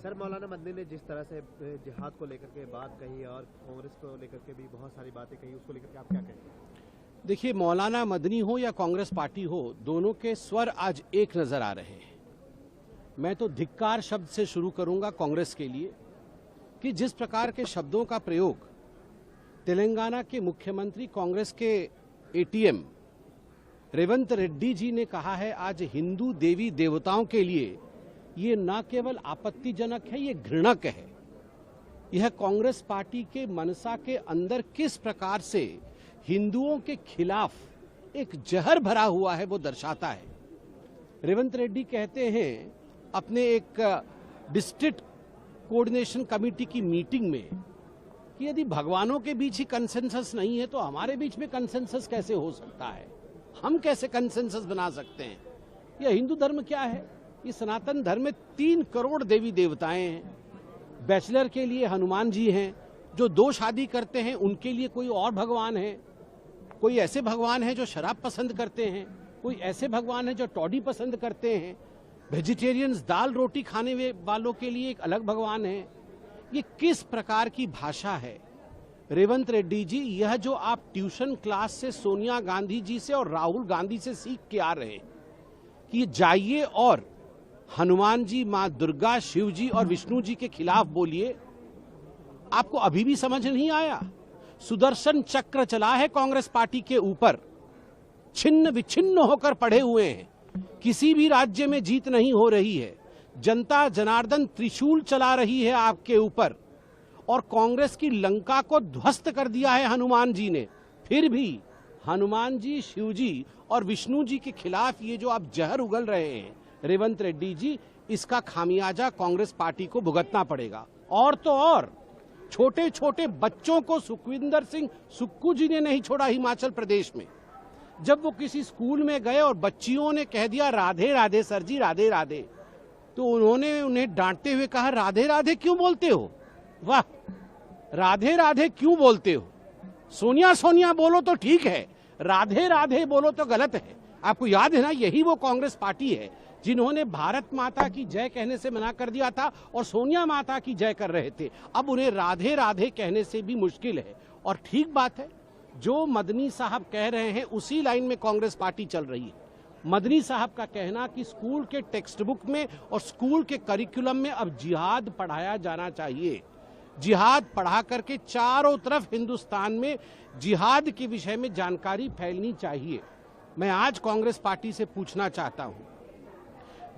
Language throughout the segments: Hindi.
सर, मौलाना मदनी ने जिस तरह से जिहाद को लेकर के बात कही और कांग्रेस को लेकर के भी बहुत सारी बातें कही, उसको लेकर के आप क्या कहेंगे? देखिए, मौलाना मदनी हो या कांग्रेस पार्टी हो, दोनों के स्वर आज एक नजर आ रहे हैं। मैं तो धिक्कार शब्द से शुरू करूंगा कांग्रेस के लिए कि जिस प्रकार के शब्दों का प्रयोग तेलंगाना के मुख्यमंत्री कांग्रेस के एटीएम रेवंत रेड्डी जी ने कहा है आज हिंदू देवी देवताओं के लिए, ये न केवल आपत्तिजनक है, ये घृणक है। यह कांग्रेस पार्टी के मनसा के अंदर किस प्रकार से हिंदुओं के खिलाफ एक जहर भरा हुआ है वो दर्शाता है। रेवंत रेड्डी कहते हैं अपने एक डिस्ट्रिक्ट कोऑर्डिनेशन कमेटी की मीटिंग में कि यदि भगवानों के बीच ही कंसेंसस नहीं है तो हमारे बीच में कंसेंसस कैसे हो सकता है, हम कैसे कंसेंसस बना सकते हैं। यह हिंदू धर्म क्या है? ये सनातन धर्म में 3 करोड़ देवी देवताएं हैं। बैचलर के लिए हनुमान जी हैं, जो 2 शादी करते हैं उनके लिए कोई और भगवान है, कोई ऐसे भगवान है जो शराब पसंद करते हैं, कोई ऐसे भगवान है जो टॉडी पसंद करते हैं, वेजिटेरियंस दाल रोटी खाने वालों के लिए एक अलग भगवान है। ये किस प्रकार की भाषा है रेवंत रेड्डी जी? यह जो आप ट्यूशन क्लास से सोनिया गांधी जी से और राहुल गांधी से सीख के आ रहे हैं कि जाइए और हनुमान जी, मां दुर्गा, शिव जी और विष्णु जी के खिलाफ बोलिए, आपको अभी भी समझ नहीं आया? सुदर्शन चक्र चला है कांग्रेस पार्टी के ऊपर, छिन्न विच्छिन्न होकर पड़े हुए हैं, किसी भी राज्य में जीत नहीं हो रही है। जनता जनार्दन त्रिशूल चला रही है आपके ऊपर और कांग्रेस की लंका को ध्वस्त कर दिया है हनुमान जी ने। फिर भी हनुमान जी, शिव जी और विष्णु जी के खिलाफ ये जो आप जहर उगल रहे हैं रेवंत रेड्डी जी, इसका खामियाजा कांग्रेस पार्टी को भुगतना पड़ेगा। और तो और छोटे छोटे बच्चों को सुखविंदर सिंह सुक्खू जी ने नहीं छोड़ा हिमाचल प्रदेश में। जब वो किसी स्कूल में गए और बच्चियों ने कह दिया राधे राधे सर जी, राधे राधे, तो उन्होंने उन्हें डांटते हुए कहा राधे राधे क्यों बोलते हो? वाह, राधे राधे क्यों बोलते हो? सोनिया सोनिया बोलो तो ठीक है, राधे राधे बोलो तो गलत है। आपको याद है ना, यही वो कांग्रेस पार्टी है जिन्होंने भारत माता की जय कहने से मना कर दिया था और सोनिया माता की जय कर रहे थे। अब उन्हें राधे राधे कहने से भी मुश्किल है। और ठीक बात है, जो मदनी साहब कह रहे हैं उसी लाइन में कांग्रेस पार्टी चल रही है। मदनी साहब का कहना कि स्कूल के टेक्स्ट बुक में और स्कूल के करिकुलम में अब जिहाद पढ़ाया जाना चाहिए। जिहाद पढ़ा करके चारों तरफ हिंदुस्तान में जिहाद के विषय में जानकारी फैलनी चाहिए। मैं आज कांग्रेस पार्टी से पूछना चाहता हूं,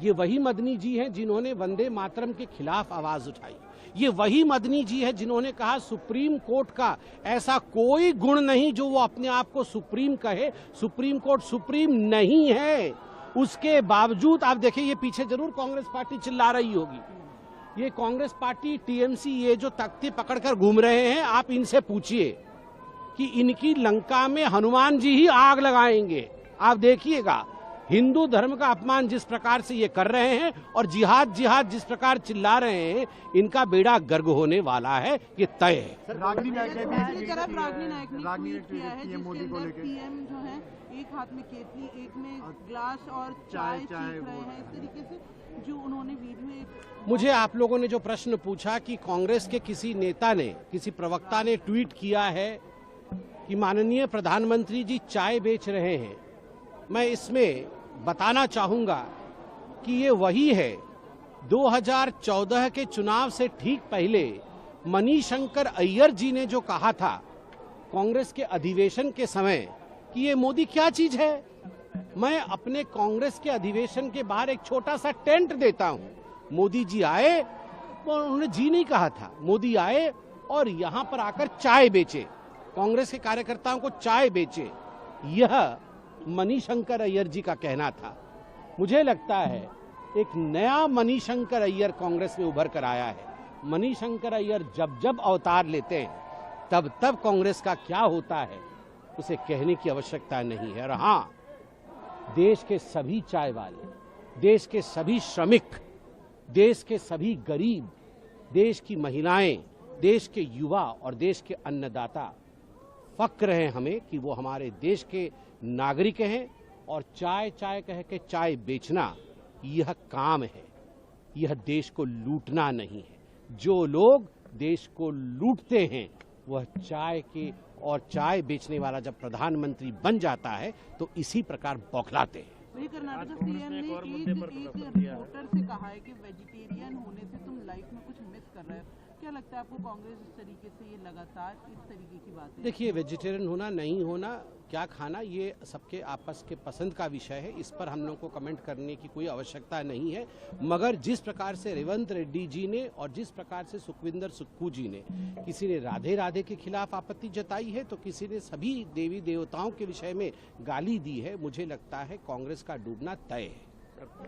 ये वही मदनी जी हैं जिन्होंने वंदे मातरम के खिलाफ आवाज उठाई, ये वही मदनी जी है जिन्होंने कहा सुप्रीम कोर्ट का ऐसा कोई गुण नहीं जो वो अपने आप को सुप्रीम कहे, सुप्रीम कोर्ट सुप्रीम नहीं है। उसके बावजूद आप देखिए, ये पीछे जरूर कांग्रेस पार्टी चिल्ला रही होगी, ये कांग्रेस पार्टी टीएमसी ये जो तख्ती पकड़कर घूम रहे हैं, आप इनसे पूछिए कि इनकी लंका में हनुमान जी ही आग लगाएंगे। आप देखिएगा, हिंदू धर्म का अपमान जिस प्रकार से ये कर रहे हैं और जिहाद जिहाद जिस प्रकार चिल्ला रहे हैं, इनका बेड़ा गर्क होने वाला है, ये तय है। रागनी नायक ने ट्वीट किया है मोदी को लेकर, पीएम जो है एक हाथ में केतली, एक में ग्लास और चाय चीख रहे हैं, इस तरीके से जो उन्होंने वीडियो। मुझे आप लोगों ने जो प्रश्न पूछा कि कांग्रेस के किसी नेता ने, किसी प्रवक्ता ने ट्वीट किया है कि माननीय प्रधानमंत्री जी चाय बेच रहे हैं, मैं इसमें बताना चाहूंगा कि ये वही है 2014 के चुनाव से ठीक पहले मणिशंकर अय्यर जी ने जो कहा था कांग्रेस के अधिवेशन के समय कि ये मोदी क्या चीज है। मैं अपने कांग्रेस के अधिवेशन के बाहर एक छोटा सा टेंट देता हूं, मोदी जी आए, और उन्होंने जी नहीं कहा था, मोदी आए और यहां पर आकर चाय बेचे, कांग्रेस के कार्यकर्ताओं को चाय बेचे। यह मणिशंकर अय्यर जी का कहना था। मुझे लगता है एक नया मणिशंकर अय्यर कांग्रेस में उभर कर आया है। मणिशंकर अय्यर जब जब अवतार लेते हैं तब तब कांग्रेस का क्या होता है उसे कहने की आवश्यकता नहीं है। और हाँ, देश के सभी चाय वाले, देश के सभी श्रमिक, देश के सभी गरीब, देश की महिलाएं, देश के युवा और देश के अन्नदाता फक्र है हमें कि वो हमारे देश के नागरिक हैं। और चाय चाय कह के चाय बेचना यह काम है, यह देश को लूटना नहीं है। जो लोग देश को लूटते हैं वह चाय के और चाय बेचने वाला जब प्रधानमंत्री बन जाता है तो इसी प्रकार बौखलाते हैं। वही कर्नाटक सीएम ने एक रिपोर्टर से कहा है कि वेजिटेरियन होने से तुम लाइफ में कुछ मिस कर रहे हो। क्या लगता है आपको कांग्रेस इस तरीके से ये लगातार इस तरीके की बातें? देखिए, वेजिटेरियन होना नहीं होना, क्या खाना, ये सबके आपस के पसंद का विषय है। इस पर हम लोग को कमेंट करने की कोई आवश्यकता नहीं है। मगर जिस प्रकार से रेवंत रेड्डी जी ने और जिस प्रकार से सुखविंदर सुक्खू जी ने, किसी ने राधे राधे के खिलाफ आपत्ति जताई है तो किसी ने सभी देवी देवताओं के विषय में गाली दी है। मुझे लगता है कांग्रेस का डूबना तय है।